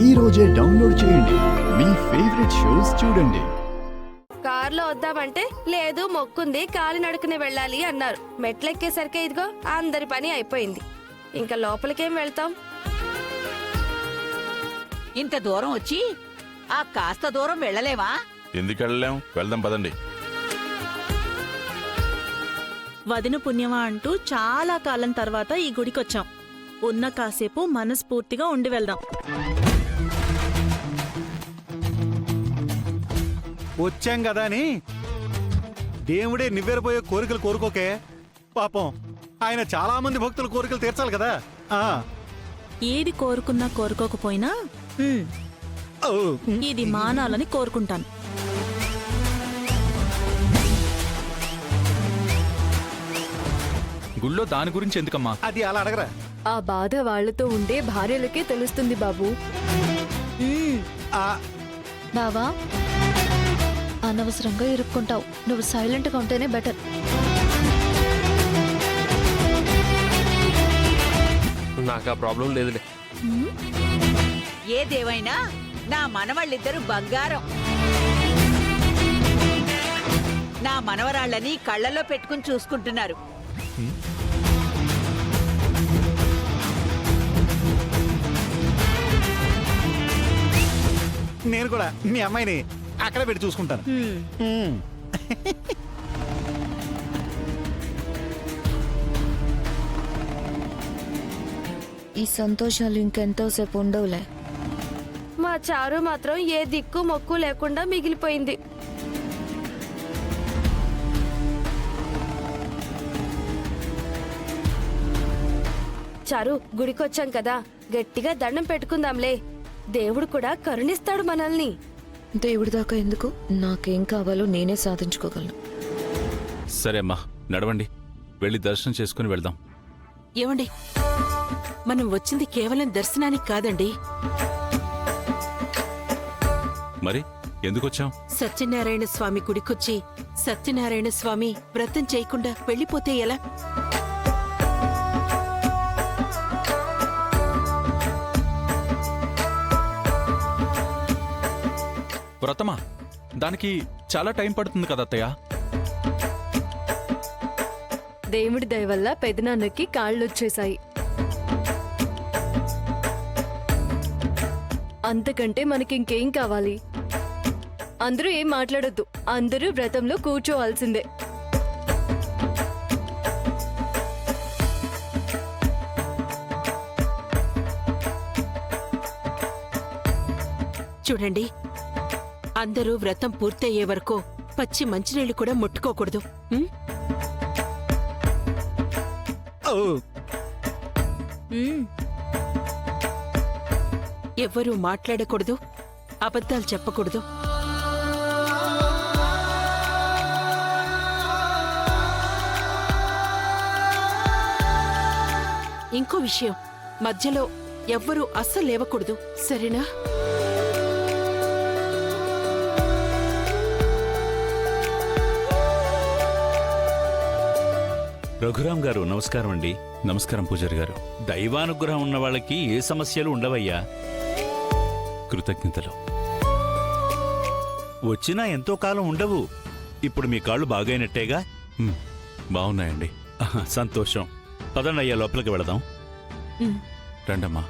ఈ రోజే డౌన్లోడ్ చేయండి. మీ ఫేవరెట్ షోస్ చూడండి. కార్లో వద్దామంటే లేదు మొక్కుంది కాలినడకనే వెళ్ళాలి అన్నారు. మెట్లెక్కేసరికి ఇదిగో అందరి పని అయిపోయింది. ఇంకా లోపలికేం వెళ్తాం? ఇంత దూరం వచ్చి ఆ కాస్త దూరం వెళ్ళలేవా? ఎందుకు వెళ్ళలేం? వెళ్దాం పదండి. వదిన పుణ్యమా అంటూ చాలా కాలం తర్వాత ఈ గుడికొచ్చాం. ఉన్న కాసేపు మనస్ఫూర్తిగా ఉండి వెళ్దాం. వచ్చాం కదా అని దేవుడే నివ్వెరపోయే కోరికలు కోరుకోకే. పాపం ఆయన చాలా మంది భక్తుల కోరికలు తీర్చాలి కదా. ఏది కోరుకున్నా కోరుకోకపోయినా ఇది మానాలని కోరుకుంటాను. గుళ్ళో దాని గురించి ఎందుకమ్మా? అది అలా అడగరా. ఆ బాధ వాళ్లతో ఉండే భార్యలకే తెలుస్తుంది బాబు. బావా, అనవసరంగా ఇరుక్కుంటావు. నువ్వు సైలెంట్ గా ఉంటేనే బెటర్. నాకు ఆ ప్రాబ్లం లేదులే. ఏదేమైనా నా మనవాళ్ళిద్దరూ బంగారం. నా మనవరాళ్ళని కళ్ళలో పెట్టుకుని చూసుకుంటున్నారు. నేను కూడా మీ అమ్మాయిని అక్కడ పెట్టి చూసుకుంటాను. ఈ సంతోషాలు ఇంకెంతోసేపు ఉండవులే. మా చారు మాత్రం ఏ దిక్కు మొక్కు లేకుండా మిగిలిపోయింది. చారు, గుడికొచ్చాం కదా, గట్టిగా దండం పెట్టుకుందాంలే. దేవుడు కూడా కరుణిస్తాడు మనల్ని. దేవుడి దాకా ఎందుకు? నాకేం కావాలో నేనే సాధించుకోగలను. సరే అమ్మా, నడవండి. వెళ్ళి దర్శనం చేసుకుని వెళ్దాం. ఏమండి, మనం వచ్చింది కేవలం దర్శనానికి కాదండి. మరి ఎందుకొచ్చాం? సత్యనారాయణ స్వామి గుడికొచ్చి సత్యనారాయణ స్వామి వ్రతం చేయకుండా వెళ్ళిపోతే ఎలా? వ్రతమా? దానికి చాలా టైం పడుతుంది కదా అత్తయ్య. దేవుడి దయ వల్ల పెదనాన్నకి కాళ్ళొచ్చేశాయి. అంతకంటే మనకింకేం కావాలి? అందరూ ఏం మాట్లాడొద్దు. అందరూ వ్రతంలో కూర్చోవాల్సిందే. చూడండి, అందరూ వ్రతం పూర్తయ్యే వరకు పచ్చి మంచినీళ్లు కూడా ముట్టుకోకూడదు. ఎవ్వరూ మాట్లాడకూడదు, అబద్ధాలు చెప్పకూడదు. ఇంకో విషయం, మధ్యలో ఎవ్వరూ అస్సలు లేవకూడదు, సరేనా? రఘురాం గారు నమస్కారం అండి. నమస్కారం పూజారి గారు. దైవానుగ్రహం ఉన్న వాళ్ళకి ఏ సమస్యలు ఉండవయ్యా. కృతజ్ఞతలు. వచ్చినా ఎంతో కాలం ఉండవు. ఇప్పుడు మీ కాళ్ళు బాగైనట్టేగా? బాగున్నాయండి. సంతోషం. పదండి అయ్యా, లోపలికి వెళదాం. రండమ్మా.